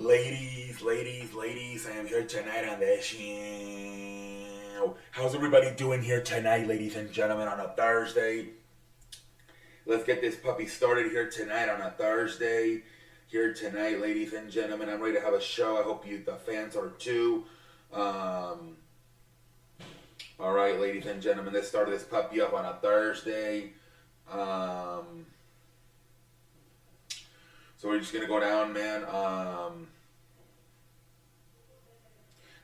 Ladies, I am here tonight on the show. How's everybody doing here tonight, ladies and gentlemen, on a Thursday? Let's get this puppy started here tonight on a Thursday. Here tonight, ladies and gentlemen, I'm ready to have a show. I hope you, the fans, are too. All right, ladies and gentlemen, let's start this puppy up on a Thursday. So we're just gonna go down, man.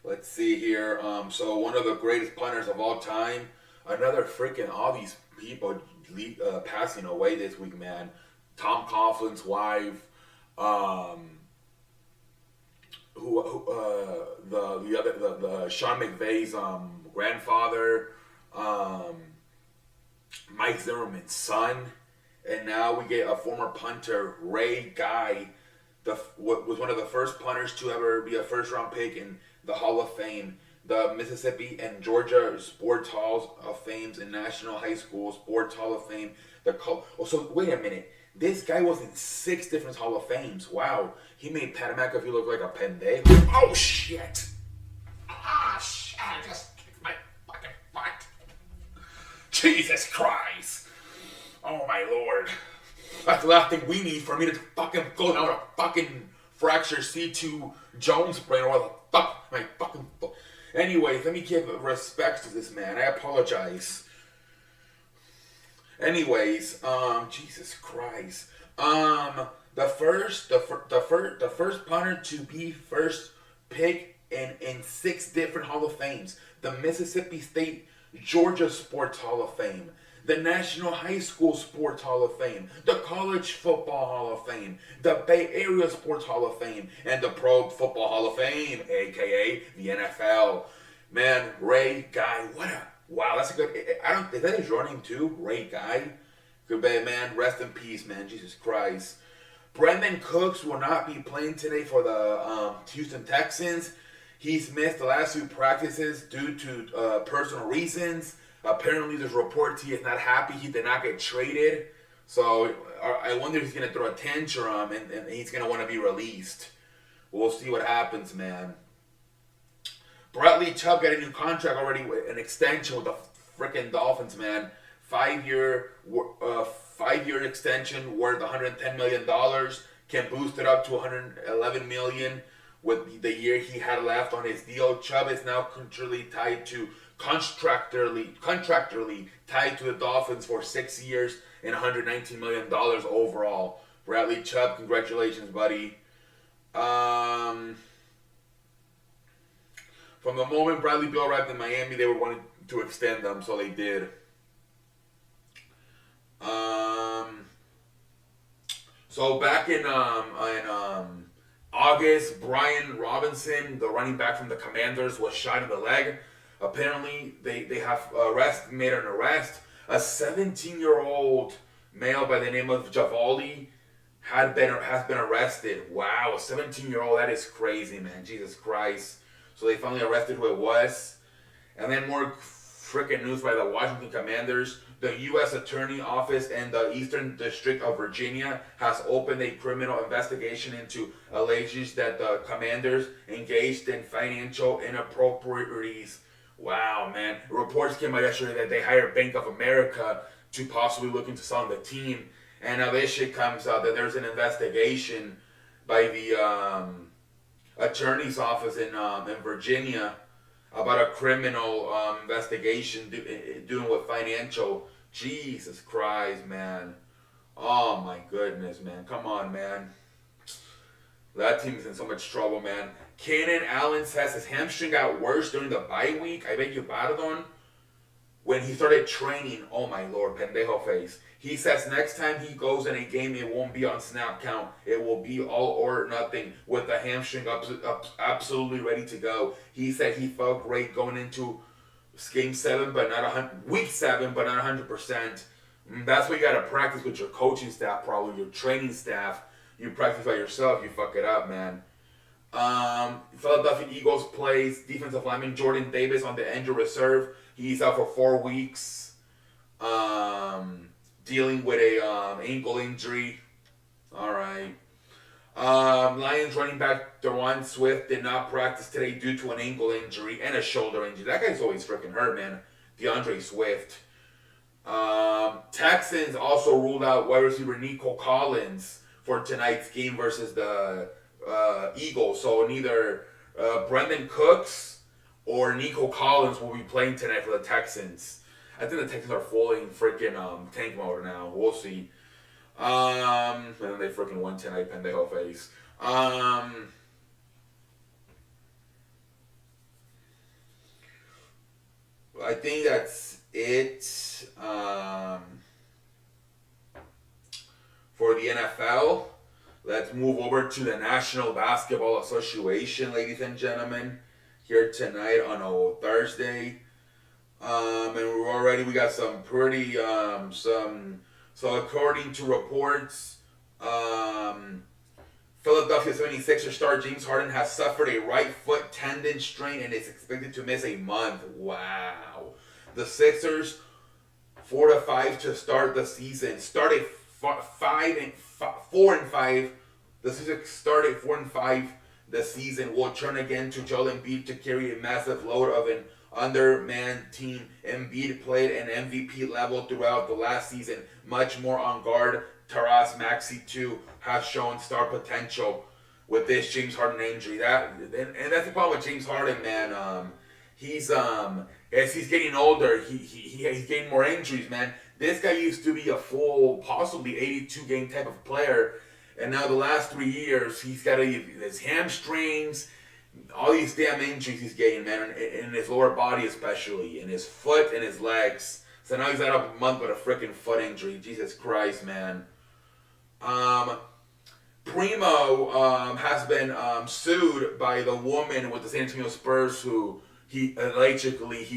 Let's see here. So one of the greatest punters of all time. Another freaking all these people passing away this week, man. Tom Coughlin's wife. The Sean McVay's grandfather. Mike Zimmerman's son. And now we get a former punter, Ray Guy, was one of the first punters to ever be a first-round pick in the Hall of Fame, the Mississippi and Georgia Sports Halls of Fame and National High School Sports Hall of Fame. So wait a minute, this guy was in 6 different Hall of Fames. Wow, he made Pat McAfee look like a pendejo. Oh shit! Ah shit! I just kicked my fucking butt. Jesus Christ! Oh my lord. That's the last thing we need for me to fucking go down a fucking fracture C2 Jones brain or what the fuck my fucking foot. Anyways, let me give respect to this man. I apologize. Anyways, Jesus Christ. The first punter to be first pick in 6 different Hall of Fames. The Mississippi State Georgia Sports Hall of Fame, the National High School Sports Hall of Fame, the College Football Hall of Fame, the Bay Area Sports Hall of Fame, and the Pro Football Hall of Fame, aka the NFL. Man, Ray Guy, wow, that's a good. Is that his running too? Ray Guy, good man. Rest in peace, man. Jesus Christ. Brandon Cooks will not be playing today for the Houston Texans. He's missed the last 2 practices due to personal reasons. Apparently, there's reports he is not happy. He did not get traded. So I wonder if he's going to throw a tantrum and he's going to want to be released. We'll see what happens, man. Bradley Chubb got a new contract already, an extension with the freaking Dolphins, man. 5-year extension worth $110 million. Can boost it up to $111 million with the year he had left on his deal. Chubb is now contractually tied to the Dolphins for 6 years and $119 million overall. Bradley Chubb, congratulations, buddy. From the moment Bradley Beal arrived in Miami, they were wanting to extend them, so they did. So back in August, Brian Robinson, the running back from the Commanders, was shot in the leg. Apparently, they have made an arrest. A 17-year-old male by the name of Javaldi has been arrested. Wow, a 17-year-old, that is crazy, man. Jesus Christ. So they finally arrested who it was. And then more freaking news by the Washington Commanders. The U.S. Attorney Office in the Eastern District of Virginia has opened a criminal investigation into allegations that the Commanders engaged in financial inapproprieties. Wow, man. Reports came out yesterday that they hired Bank of America to possibly look into selling the team. And now this shit comes out that there's an investigation by the attorney's office in Virginia about a criminal investigation doing with financial. Jesus Christ, man. Oh my goodness, man. Come on, man. That team is in so much trouble, man. Keenan Allen says his hamstring got worse during the bye week. I beg you pardon. When he started training, oh my lord, pendejo face. He says next time he goes in a game, it won't be on snap count. It will be all or nothing with the hamstring absolutely ready to go. He said he felt great going into game 7, but not week 7, but not 100%. That's why you gotta practice with your coaching staff, probably your training staff. You practice by yourself, you fuck it up, man. Philadelphia Eagles plays defensive lineman Jordan Davis on the injured reserve. He's out for 4 weeks. Dealing with a ankle injury. All right. Lions running back Deron Swift did not practice today due to an ankle injury and a shoulder injury. That guy's always freaking hurt, man. DeAndre Swift. Texans also ruled out wide receiver Nico Collins for tonight's game versus the Eagles. So neither Brendan Cooks or Nico Collins will be playing tonight for the Texans. I think the Texans are fully in freaking tank mode now. We'll see. And then they freaking won tonight, pendejo face. I think that's it for the NFL. Let's move over to the National Basketball Association, ladies and gentlemen, here tonight on a Thursday. And we got some pretty, so according to reports, Philadelphia 76ers star James Harden has suffered a right foot tendon strain and is expected to miss a month. Wow. The Sixers 4-5 to start the season. Started 4-5. The Sixers started 4-5. The season will turn again to Joel Embiid to carry a massive load of an undermanned team. Embiid played an MVP level throughout the last season, much more on guard. Taras Maxey too has shown star potential with this James Harden injury. And that's the problem with James Harden, man. He's as he's getting older, he's getting more injuries, man. This guy used to be a full, possibly 82 game type of player, and now the last 3 years he's got his hamstrings, all these damn injuries he's getting, man, in his lower body especially, in his foot and his legs. So now he's out a month with a freaking foot injury. Jesus Christ, man. Primo has been sued by the woman with the San Antonio Spurs who he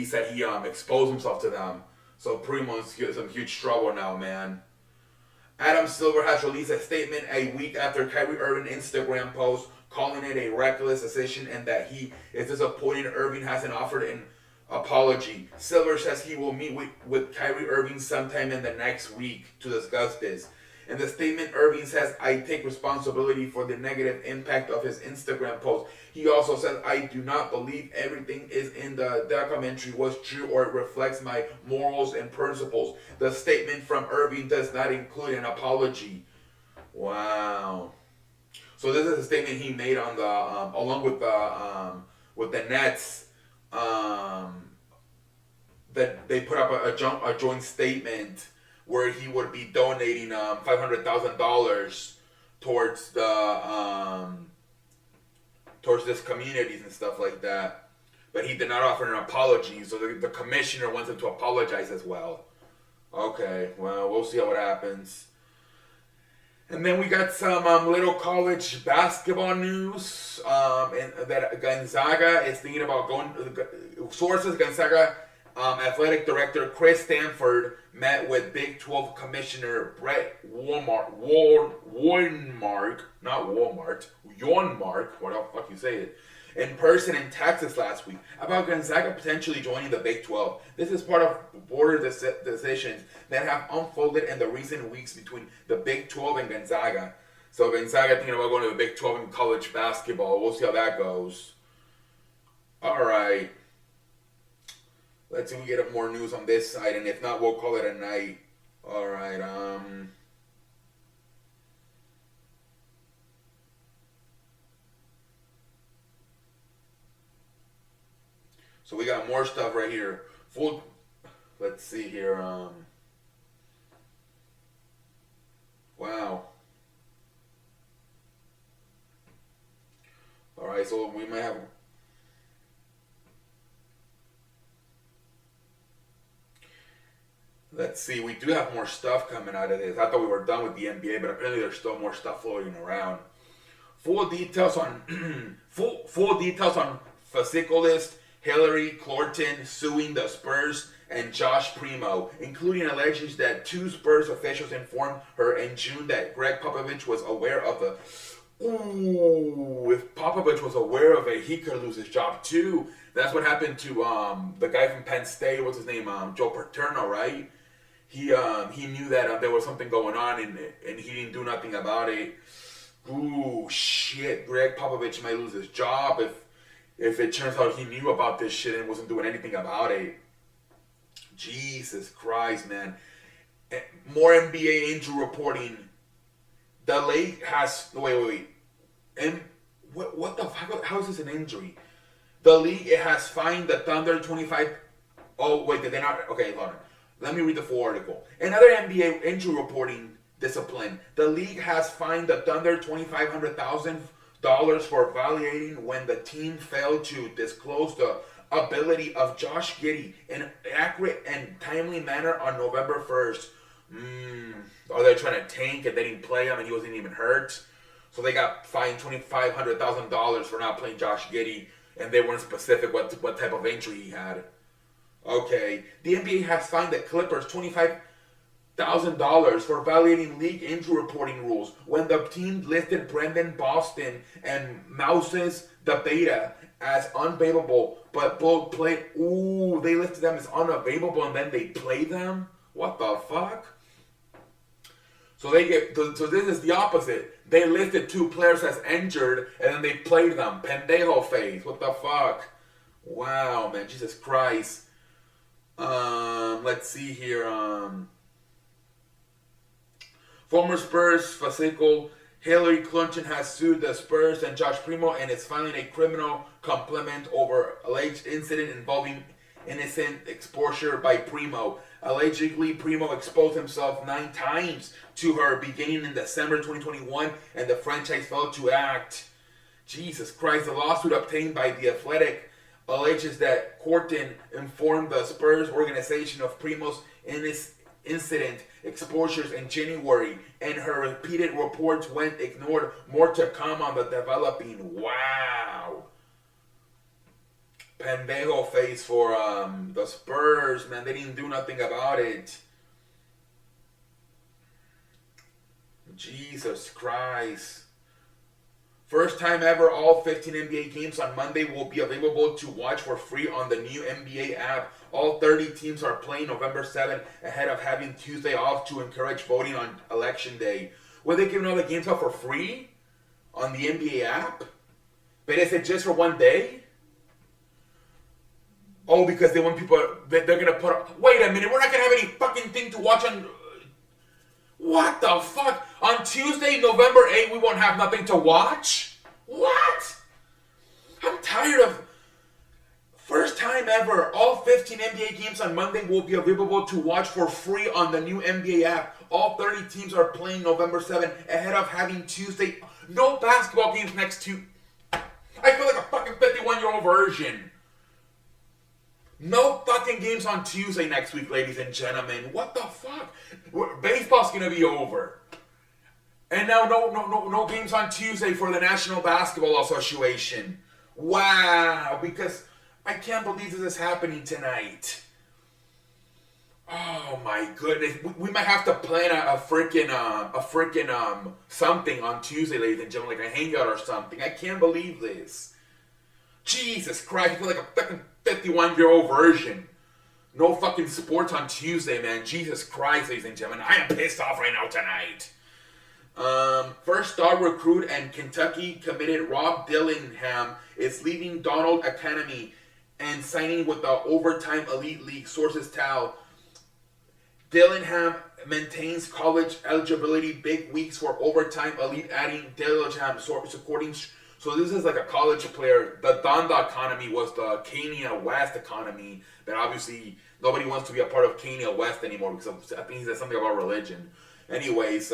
said he exposed himself to them. So Primo's in some huge trouble now, man. Adam Silver has released a statement a week after Kyrie Irving Instagram post calling it a reckless decision and that he is disappointed Irving hasn't offered an apology. Silver says he will meet with Kyrie Irving sometime in the next week to discuss this. In the statement, Irving says, I take responsibility for the negative impact of his Instagram post. He also said, I do not believe everything is in the documentary was true or it reflects my morals and principles. The statement from Irving does not include an apology. Wow. So this is a statement he made on the along with the Nets. That they put up a joint statement where he would be donating $500,000 towards towards this communities and stuff like that. But he did not offer an apology, so the commissioner wants him to apologize as well. Okay, well, we'll see how it happens. And then we got some little college basketball news. And that Gonzaga is thinking about going. Sources: Gonzaga athletic director Chris Stanford met with Big 12 Commissioner Brett Yormark, what the fuck you say it, in person in Texas last week about Gonzaga potentially joining the Big 12. This is part of border decisions that have unfolded in the recent weeks between the Big 12 and Gonzaga. So Gonzaga thinking about going to the Big 12 in college basketball. We'll see how that goes. All right. Let's see if we get more news on this side, and if not, we'll call it a night. All right. So we got more stuff right here. Let's see here. Wow. All right. So we might have. Let's see, we do have more stuff coming out of this. I thought we were done with the NBA, but apparently there's still more stuff floating around. Full details on Fasciculist Hillary Clorton suing the Spurs and Josh Primo, including allegations that 2 Spurs officials informed her in June that Greg Popovich was aware of the. Ooh, if Popovich was aware of it, he could lose his job too. That's what happened to the guy from Penn State. What's his name? Joe Paterno, right? He knew that there was something going on and he didn't do nothing about it. Ooh, shit. Greg Popovich might lose his job if it turns out he knew about this shit and wasn't doing anything about it. Jesus Christ, man. More NBA injury reporting. The league has... Wait. And what the fuck? How is this an injury? The league, it has fined the Thunder 25... Oh, wait, did they not... Okay, hold on. Let me read the full article. Another NBA injury reporting discipline. The league has fined the Thunder $2,500,000 for violating when the team failed to disclose the ability of Josh Giddey in an accurate and timely manner on November 1st. Are they trying to tank and they didn't play him and he wasn't even hurt? So they got fined $2,500,000 for not playing Josh Giddey, and they weren't specific what type of injury he had. Okay. The NBA has fined the Clippers $25,000 for violating league injury reporting rules when the team listed Brendan Boston and Mouses the Beta as unavailable, but both played. Ooh, they listed them as unavailable and then they played them? What the fuck? So so this is the opposite. They listed two players as injured and then they played them. Pendejo face. What the fuck? Wow, man. Jesus Christ. Let's see here. Former Spurs Fasico Hillary Clinton has sued the Spurs and Josh Primo and is filing a criminal complaint over alleged incident involving innocent exposure by Primo. Allegedly, Primo exposed himself 9 times to her beginning in December 2021, and the franchise failed to act. Jesus Christ. The lawsuit obtained by The Athletic alleges that Corton informed the Spurs organization of Primo's incident exposures in January, and her repeated reports went ignored. More to come on the developing. Wow. Pendejo face for the Spurs, man. They didn't do nothing about it. Jesus Christ. First time ever, all 15 NBA games on Monday will be available to watch for free on the new NBA app. All 30 teams are playing November 7th ahead of having Tuesday off to encourage voting on Election Day. Were they giving all the games out for free on the NBA app? But is it just for one day? Oh, because they want people, they're going to put... Wait a minute, we're not going to have any fucking thing to watch on... What the fuck? On Tuesday, November 8th, we won't have nothing to watch? What? I'm tired of... First time ever, all 15 NBA games on Monday will be available to watch for free on the new NBA app. All 30 teams are playing November 7th ahead of having Tuesday... No basketball games next to... I feel like a fucking 51-year-old version. No fucking games on Tuesday next week, ladies and gentlemen. What the fuck? Baseball's gonna be over. And now no games on Tuesday for the National Basketball Association. Wow, because I can't believe this is happening tonight. Oh my goodness. We might have to plan a freaking something on Tuesday, ladies and gentlemen, like a hangout or something. I can't believe this. Jesus Christ, I feel like a fucking 51-year-old version. No fucking sports on Tuesday, man. Jesus Christ, ladies and gentlemen. I am pissed off right now tonight. First star recruit and Kentucky committed Rob Dillingham is leaving Donald Academy and signing with the Overtime Elite League, sources tell. Dillingham maintains college eligibility big weeks for Overtime Elite, adding Dillingham supporting... So this is like a college player. The Donda Academy was the Kenya West Academy, but obviously nobody wants to be a part of Kenya West anymore because I think he said something about religion. Anyways,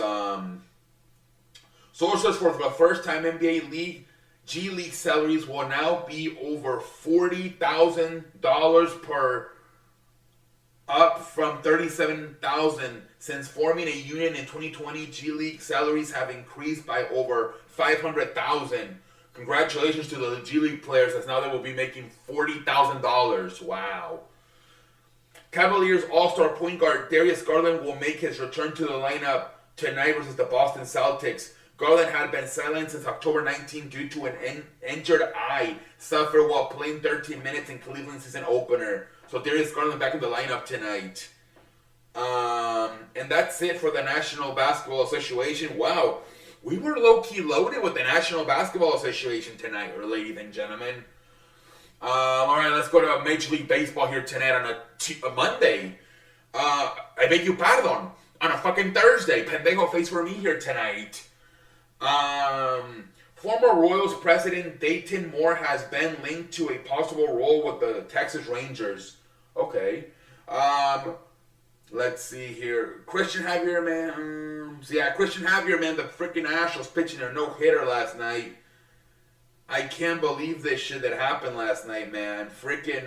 sources for the first time NBA League, G League salaries will now be over $40,000 per, up from $37,000 since forming a union in 2020. G League salaries have increased by over $500,000. Congratulations to the G League players, as now they will be making $40,000. Wow. Cavaliers All-Star point guard Darius Garland will make his return to the lineup tonight versus the Boston Celtics. Garland had been silent since October 19 due to an injured eye suffered while playing 13 minutes in Cleveland's season opener. So Darius Garland back in the lineup tonight. And that's it for the National Basketball Association. Wow. we were low-key loaded with the National Basketball Association tonight, ladies and gentlemen. All right, let's go to Major League Baseball here tonight on a Monday. I beg you pardon. On a fucking Thursday. Pendejo face for me here tonight. Former Royals president Dayton Moore has been linked to a possible role with the Texas Rangers. Okay. Let's see here. Christian Javier, man. Christian Javier, man. The freaking Astros pitching a no-hitter last night. I can't believe this shit that happened last night, man. Freaking,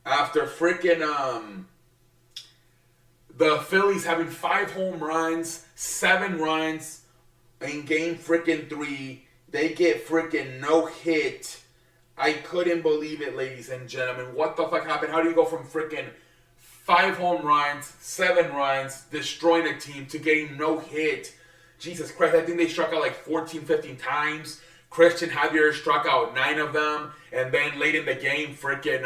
after freaking, the Phillies having 5 home runs, 7 runs in game freaking 3. They get freaking no hit. I couldn't believe it, ladies and gentlemen. What the fuck happened? How do you go from freaking 5 home runs, 7 runs, destroying a team to getting no hit? Jesus Christ, I think they struck out like 14, 15 times. Christian Javier struck out 9 of them. And then late in the game, freaking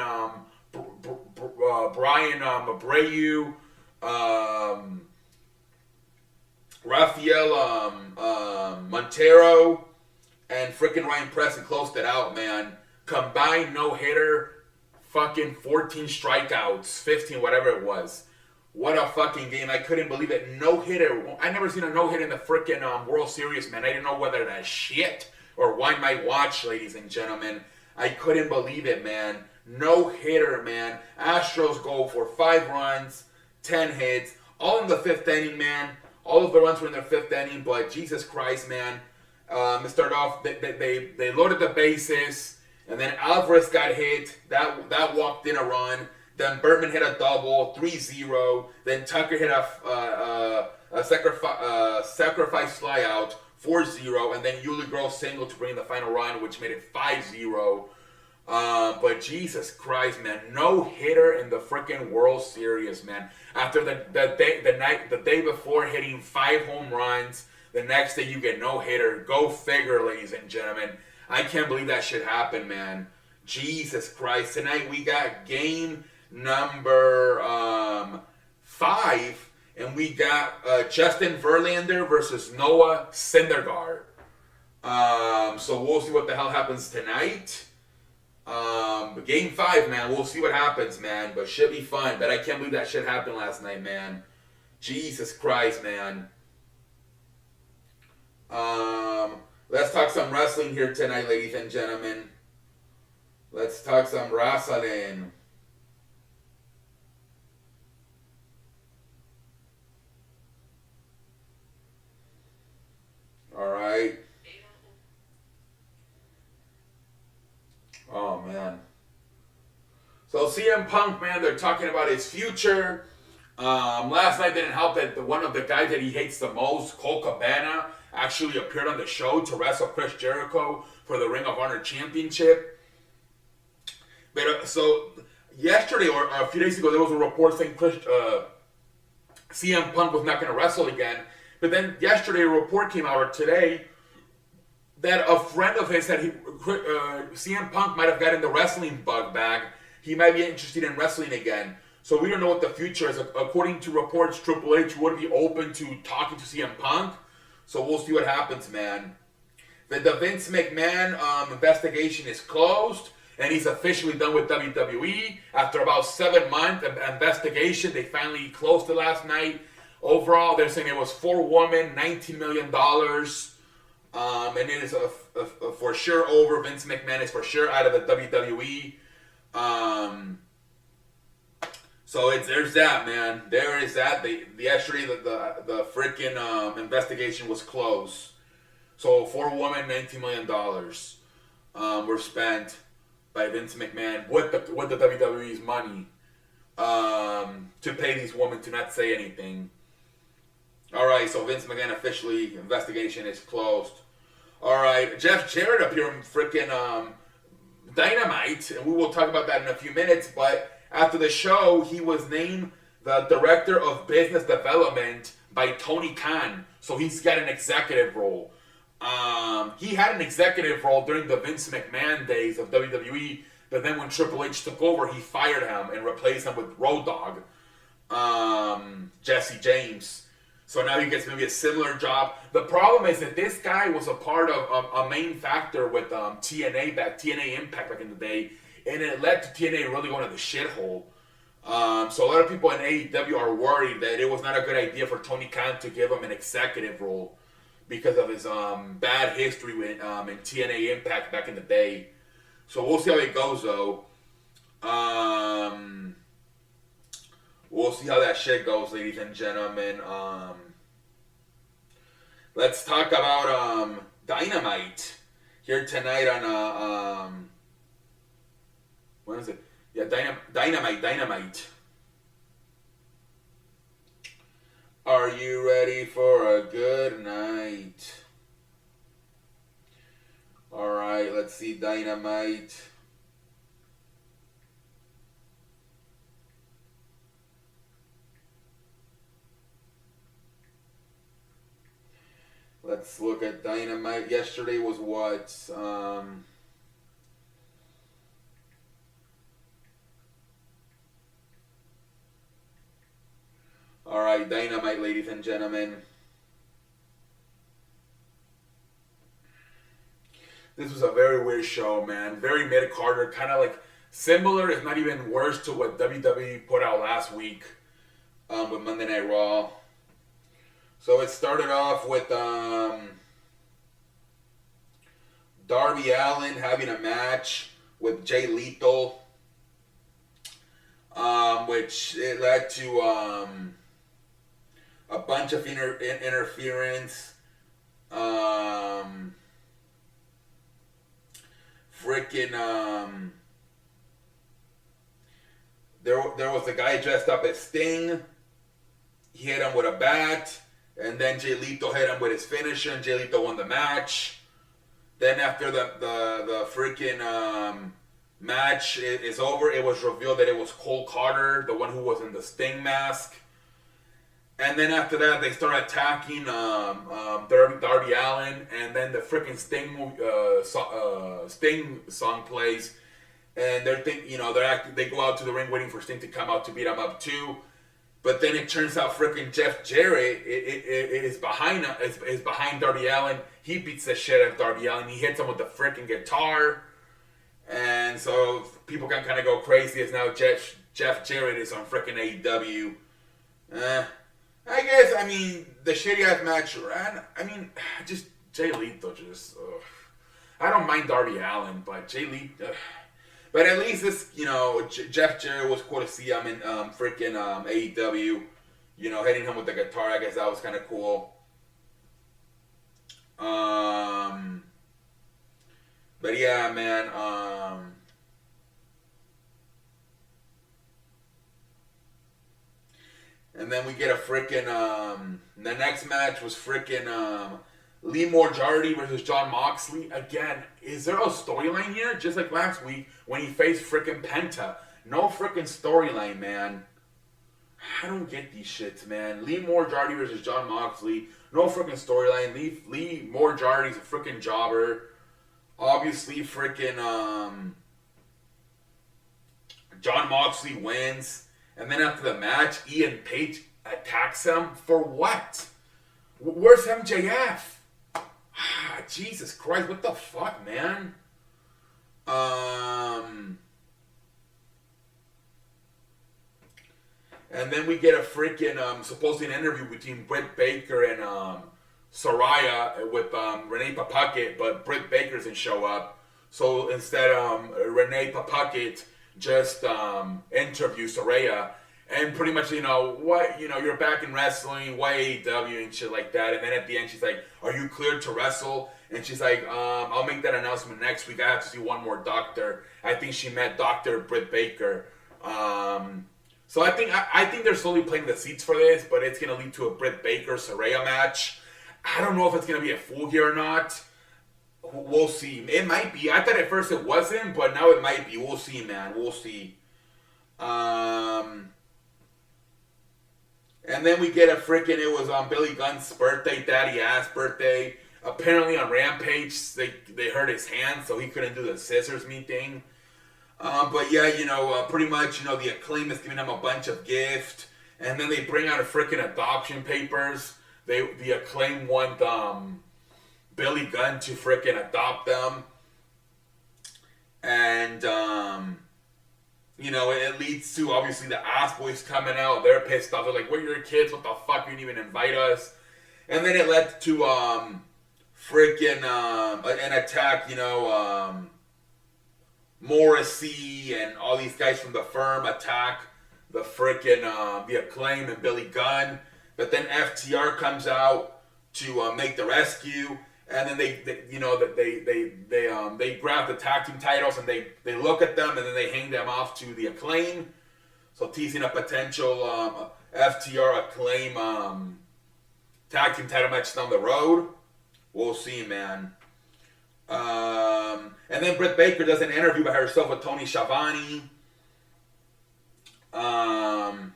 Brian Abreu, Rafael Montero, and freaking Ryan Preston closed it out, man. Combined no-hitter, fucking 14 strikeouts, 15, whatever it was. What a fucking game. I couldn't believe it. No-hitter. I never seen a no-hit in the freaking World Series, man. I didn't know whether that's shit or why my watch, ladies and gentlemen. I couldn't believe it, man. No-hitter, man. Astros go for 5 runs, 10 hits, all in the 5th inning, man. All of the runs were in their 5th inning, but Jesus Christ, man. It started off, they loaded the bases, and then Alvarez got hit. That walked in a run. Then Bertman hit a double, 3-0. Then Tucker hit a sacrifice flyout, 4-0. And then Yuli Gross single to bring the final run, which made it 5-0. But Jesus Christ, man, no hitter in the freaking World Series, man. After the day before hitting 5 home runs, the next day you get no hitter. Go figure, ladies and gentlemen. I can't believe that shit happened, man. Jesus Christ. Tonight we got game number 5, and we got Justin Verlander versus Noah Syndergaard. So we'll see what the hell happens tonight. Game 5, man. We'll see what happens, man. But should be fun. But I can't believe that shit happened last night, man. Jesus Christ, man. Let's talk some wrestling here tonight, ladies and gentlemen. Let's talk some wrestling. Alright. Oh, man. So CM Punk, man, they're talking about his future. Last night didn't help that one of the guys that he hates the most, Colt Cabana, actually appeared on the show to wrestle Chris Jericho for the Ring of Honor Championship. But so yesterday or a few days ago, there was a report saying CM Punk was not going to wrestle again. But then yesterday, a report came out, or today, that a friend of his said CM Punk might have gotten the wrestling bug back. He might be interested in wrestling again. So we don't know what the future is. According to reports, Triple H would be open to talking to CM Punk. So we'll see what happens, man. The Vince McMahon investigation is closed, and he's officially done with WWE. After about 7 months of investigation, they finally closed it last night. Overall, they're saying it was 4 women, $19 million. And it is for sure over. Vince McMahon is for sure out of the WWE. So there's that, man. There is that. Yesterday, the freaking investigation was closed. So 4 women, $19 million were spent by Vince McMahon with the WWE's money to pay these women to not say anything. All right, so Vince McMahon officially, investigation is closed. All right, Jeff Jarrett up here in freaking Dynamite, and we will talk about that in a few minutes, but after the show, he was named the Director of Business Development by Tony Khan, so he's got an executive role. He had an executive role during the Vince McMahon days of WWE, but then when Triple H took over, he fired him and replaced him with Road Dogg, Jesse James. So now he gets maybe a similar job. The problem is that this guy was a part of a main factor with TNA Impact back in the day, and it led to TNA really going to the shithole. So a lot of people in AEW are worried that it was not a good idea for Tony Khan to give him an executive role because of his bad history in TNA Impact back in the day. So we'll see how it goes, though. We'll see how that shit goes, ladies and gentlemen. Let's talk about Dynamite here tonight on when is it? Yeah, Dynamite. Are you ready for a good night? All right, let's see Dynamite. Let's look at Dynamite. Yesterday was what? All right, Dynamite, ladies and gentlemen. This was a very weird show, man. Very mid-carder, kind of like similar, if not even worse, to what WWE put out last week with Monday Night Raw. So it started off with Darby Allin having a match with Jay Lethal, which it led to a bunch of interference. There was a guy dressed up as Sting. He hit him with a bat. And then Jay Lethal hit him with his finisher, and Jay Lethal won the match. Then after the freaking match is over, it was revealed that it was Cole Carter, the one who was in the Sting mask. And then after that, they start attacking Darby Allin, and then the freaking Sting song plays, and they go out to the ring waiting for Sting to come out to beat him up too. But then it turns out freaking Jeff Jarrett is behind Darby Allin. He beats the shit out of Darby Allin. He hits him with the freaking guitar. And so people can kind of go crazy as now Jeff Jarrett is on freaking AEW. I guess, the shitty-ass match, just Jay Lethal just... I don't mind Darby Allin, but Jay Lethal... But at least this, Jeff Jarrett was cool to see him in freaking AEW, hitting him with the guitar. I guess that was kind of cool. But yeah, man. And then we get a freaking, the next match was freaking Lee Moriarty versus Jon Moxley. Again, is there a storyline here? Just like last week when he faced freaking Penta. No freaking storyline, man. I don't get these shits, man. Lee Moriarty versus Jon Moxley. No freaking storyline. Lee Moriarty's a freaking jobber. Obviously, freaking Jon Moxley wins. And then after the match, Ian Page attacks him. For what? Where's MJF? Jesus Christ, what the fuck, man? And then we get a freaking supposed interview between Britt Baker and Saraya with Renee Paquette, but Britt Baker doesn't show up. So instead, Renee Paquette just interviews Saraya. And pretty much, you're back in wrestling, why AEW and shit like that. And then at the end, she's like, are you cleared to wrestle? And she's like, I'll make that announcement next week. I have to see one more doctor. I think she met Dr. Britt Baker. So I think they're slowly playing the seats for this, but it's going to lead to a Britt Baker-Saraya match. I don't know if it's going to be a full here or not. We'll see. It might be. I thought at first it wasn't, but now it might be. We'll see, man. We'll see. And then we get it was on Billy Gunn's birthday, Daddy Ass birthday. Apparently on Rampage, they hurt his hand, so he couldn't do the scissors me thing. But yeah, pretty much, the Acclaim is giving him a bunch of gifts. And then they bring out a freaking adoption papers. The Acclaim want Billy Gunn to freaking adopt them. And it leads to obviously the Ass Boys coming out. They're pissed off. They're like, "We're your kids. What the fuck? You didn't even invite us." And then it led to freaking an attack. Morrissey and all these guys from the firm attack the freaking the Acclaim and Billy Gunn. But then FTR comes out to make the rescue. And then they grab the tag team titles and they look at them and then they hang them off to the Acclaim. So teasing a potential FTR Acclaim tag team title match down the road. We'll see, man. And then Britt Baker does an interview by herself with Tony Schiavone. And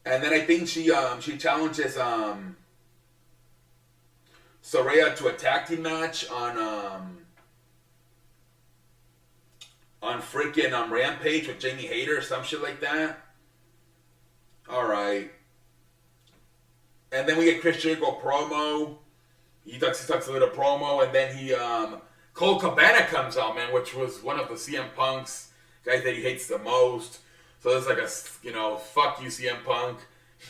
then I think she challenges Saraya to a tag team match on freaking Rampage with Jamie Hayter or some shit like that. Alright. And then we get Chris Jericho promo. He talks a little promo, and then Colt Cabana comes out, man, which was one of the CM Punk's guys that he hates the most. So there's like a, fuck you CM Punk.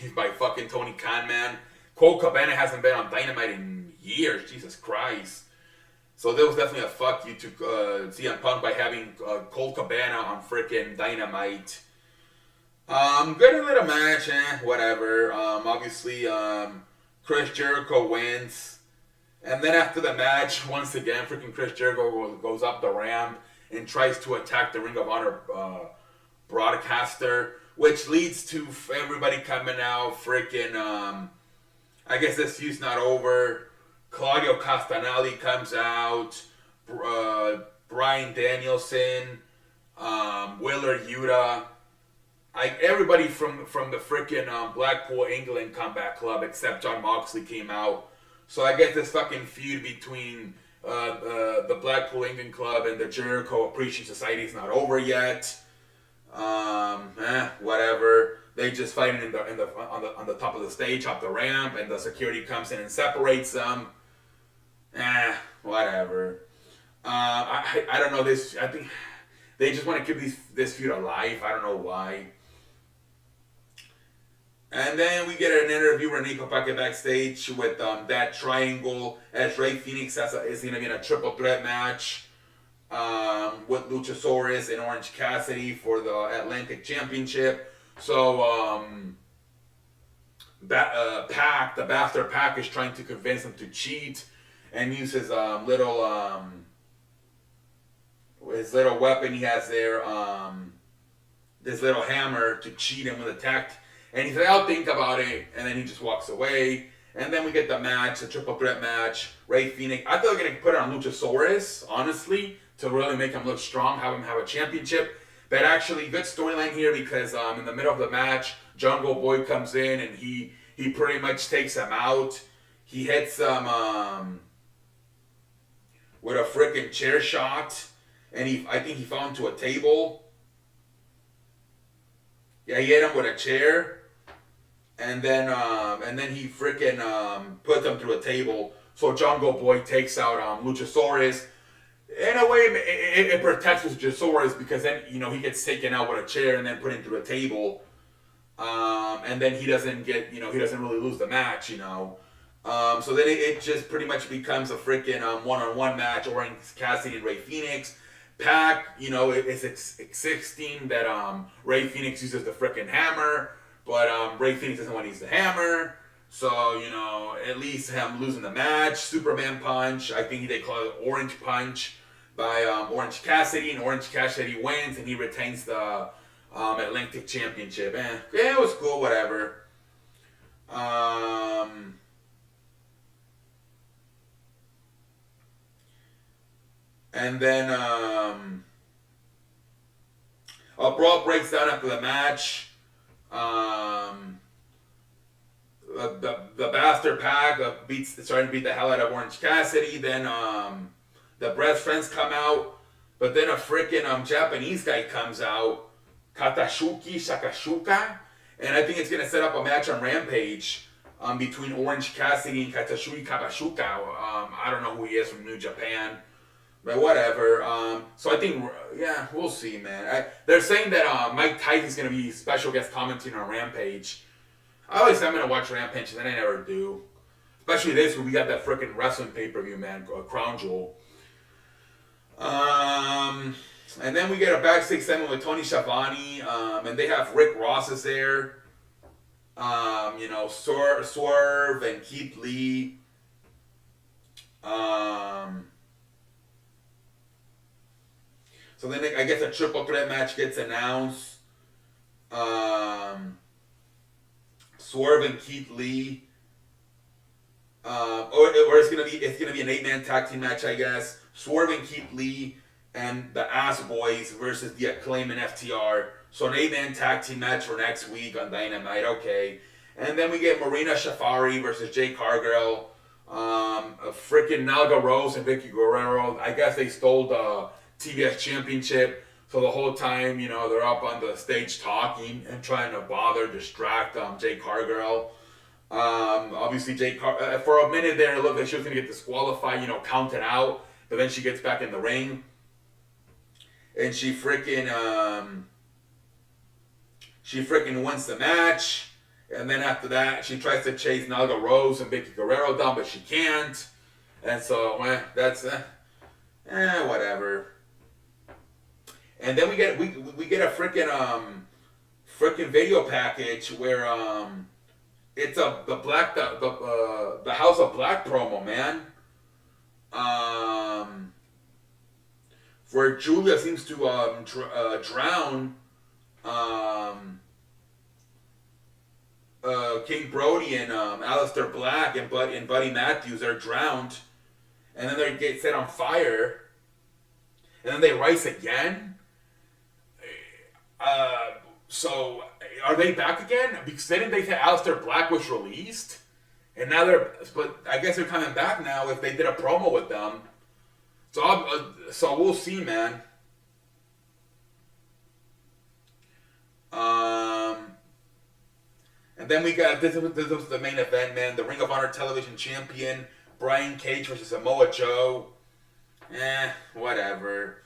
He's by fucking Tony Khan, man. Colt Cabana hasn't been on Dynamite in years, Jesus Christ. So there was definitely a fuck you to CM Punk by having Colt Cabana on freaking Dynamite. Good little match, whatever. Obviously, Chris Jericho wins. And then after the match, once again, freaking Chris Jericho goes up the ramp and tries to attack the Ring of Honor broadcaster, which leads to everybody coming out, freaking, I guess this feud's not over. Claudio Castagnoli comes out, Bryan Danielson, Willard Yuta, everybody from the freaking Blackpool, England Combat Club except Jon Moxley came out. So I guess this fucking feud between the Blackpool, England Club and the Jericho Appreciation Society is not over yet. Whatever. They just fighting on the top of the stage, up the ramp, and the security comes in and separates them. Whatever. I don't know this. I think they just want to keep this feud alive. I don't know why. And then we get an interview where Renee Paquette backstage with that triangle as Rey Fenix is going to be in a triple threat match with Luchasaurus and Orange Cassidy for the Atlantic Championship. So the Bastard Pac is trying to convince him to cheat and use his little weapon he has there, this little hammer, to cheat him with a tag. And he's like, "I'll think about it," and then he just walks away. And then we get the match, the triple threat match. Rey Fenix. I thought they were going to put it on Luchasaurus, honestly, to really make him look strong, have him have a championship. But actually, good storyline here because in the middle of the match, Jungle Boy comes in and he pretty much takes him out. He hits him with a freaking chair shot, and I think he fell into a table. Yeah, he hit him with a chair. And then he freaking puts him through a table. So Jungle Boy takes out Luchasaurus. In a way, it protects Luchasaurus because then he gets taken out with a chair and then put in through a table. And then he doesn't really lose the match. So then it just pretty much becomes a freaking one-on-one match. Orange Cassidy and Rey Fenix. Pac, it's existing that Rey Fenix uses the freaking hammer. But Rey Fenix doesn't want to use the hammer. So, at least him losing the match. Superman Punch. I think they call it Orange Punch by Orange Cassidy. And Orange Cassidy wins and he retains the Atlantic Championship. Yeah, it was cool, whatever. And then a brawl breaks down after the match. The Bastard Pac starting to beat the hell out of Orange Cassidy. Then the Best Friends come out, but then a freaking Japanese guy comes out Katashuki Shakashuka, and I think it's gonna set up a match on Rampage between Orange Cassidy and Katashuki Kabashuka. I don't know who he is from New Japan, but whatever. So I think, yeah, we'll see, man. They're saying that Mike Tyson's gonna be special guest commenting on Rampage. I always say I'm gonna watch Rampage, and then I never do. Especially this, where we got that freaking wrestling pay-per-view, man, Crown Jewel. And then we get a backstage segment with Tony Schiavone, and they have Rick Ross is there. Swerve and Keith Lee. So then I guess a triple threat match gets announced. Swerve and Keith Lee. Or it's gonna be an 8-man tag team match, I guess. Swerve and Keith Lee and the Ass Boys versus the Acclaim and FTR. So an 8-man tag team match for next week on Dynamite. Okay, and then we get Marina Shafari versus Jade Cargill. A freaking Nalga Rose and Vicky Guerrero. I guess they stole the TBS Championship. So the whole time, they're up on the stage talking and trying to distract Jade Cargill. Obviously, for a minute there, it looked like she was going to get disqualified, counted out. But then she gets back in the ring. And she freaking wins the match. And then after that, she tries to chase Nalga Rose and Vicky Guerrero down, but she can't. And so, that's whatever. And then we get a freaking video package where it's the House of Black promo, man. Where Julia seems to drown King Brody and Aleister Black and Buddy Matthews are drowned, and then they get set on fire, and then they rise again. So are they back again? Because didn't they say Aleister Black was released, and now but I guess they're coming back now if they did a promo with them. So we'll see, man. And then we got this was the main event, man. The Ring of Honor Television Champion Brian Cage versus Samoa Joe. Whatever.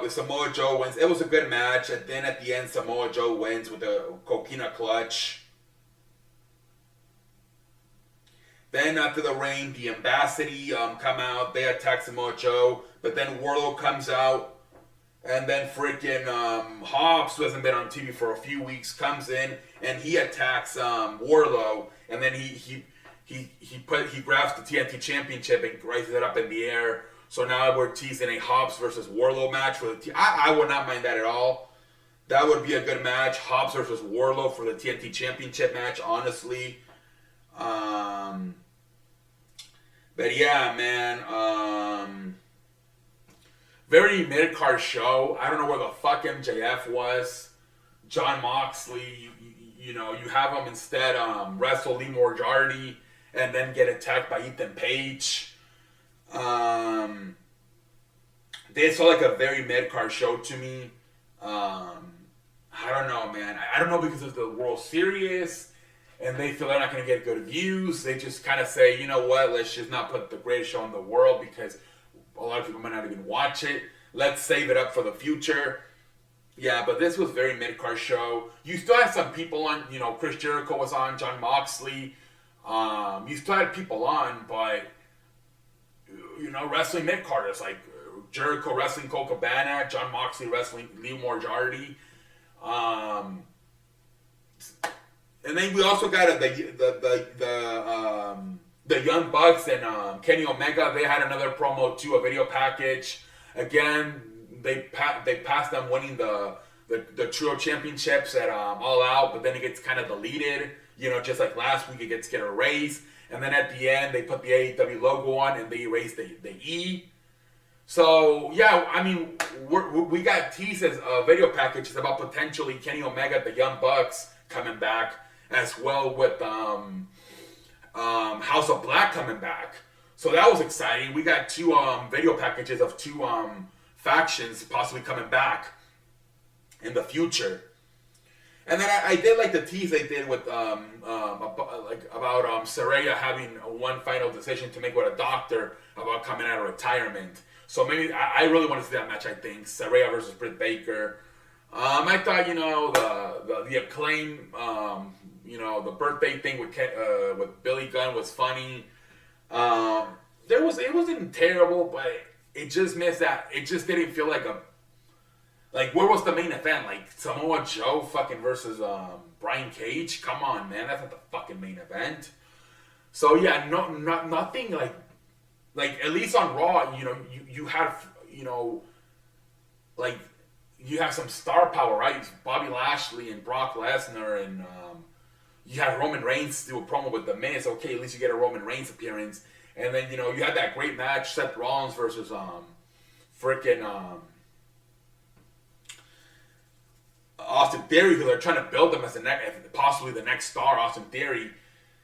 Samoa Joe wins. It was a good match, and then at the end, Samoa Joe wins with a Coquina clutch. Then after the ring, the Ambassador come out. They attack Samoa Joe, but then Wardlow comes out, and then freaking Hobbs, who hasn't been on TV for a few weeks, comes in and he attacks Wardlow, and then he grabs the TNT Championship and raises it up in the air. So now we're teasing a Hobbs versus Wardlow match for the I would not mind that at all. That would be a good match. Hobbs versus Wardlow for the TNT Championship match, honestly. But yeah, man. Very mid-card show. I don't know where the fuck MJF was. John Moxley, you have him instead wrestle Lee Moriarty and then get attacked by Ethan Page. This felt like a very mid-card show to me. I don't know, man. I don't know because of the World Series and they feel they're not going to get good views. They just kind of say, you know what, let's just not put the greatest show in the world because a lot of people might not even watch it. Let's save it up for the future. Yeah, but this was a very mid-card show. You still had some people on, Chris Jericho was on, John Moxley. You still had people on, but, wrestling mid-carders like Jericho wrestling Colt Cabana, John Moxley wrestling Lee Moriarty. And then we also got the Young Bucks and Kenny Omega. They had another promo too, a video package. Again, they passed them winning the trio championships at All Out, but then it gets kind of deleted. Just like last week, it gets erased. And then at the end, they put the AEW logo on and they erased the E. So, yeah, I mean, we got teased as video packages about potentially Kenny Omega, the Young Bucks, coming back, as well with House of Black coming back. So that was exciting. We got two video packages of two factions possibly coming back. in the future. And then I did like the tease they did with about Saraya having one final decision to make with a doctor about coming out of retirement. So maybe I really want to see that match. I think Saraya versus Britt Baker. I thought the Acclaim, the birthday thing with Billy Gunn was funny. It wasn't terrible, but it just missed that. It just didn't feel like where was the main event? Like Samoa Joe fucking versus Brian Cage? Come on, man, that's not the fucking main event. So yeah, nothing like at least on Raw, you have like you have some star power, right? Bobby Lashley and Brock Lesnar, and you have Roman Reigns do a promo with The Miz. Okay, at least you get a Roman Reigns appearance, and then you had that great match, Seth Rollins versus Austin Theory, who they're trying to build them as possibly the next star, Austin Theory.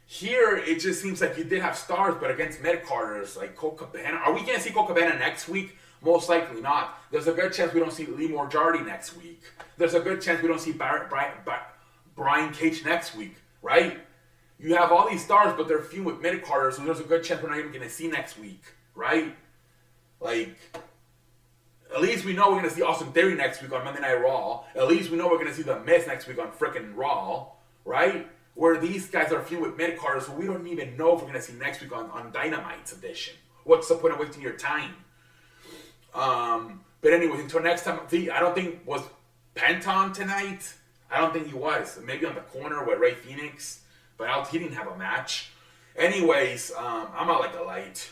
Here, it just seems like you did have stars, but against mid-carders like Colt Cabana. Are we going to see Colt Cabana next week? Most likely not. There's a good chance we don't see Lee Moriarty next week. There's a good chance we don't see Brian Cage next week, right? You have all these stars, but they're few with mid-carders, so there's a good chance we're not even going to see next week, right? Like, at least we know we're going to see Austin Theory next week on Monday Night Raw. At least we know we're going to see The Miz next week on frickin' Raw, right? Where these guys are few with mid-carders, so we don't even know if we're going to see next week on Dynamite's edition. What's the point of wasting your time? But anyway, until next time, I don't think, was Penton tonight? I don't think he was. Maybe on the corner with Ray Phoenix, but he didn't have a match. Anyways, I'm out like a light.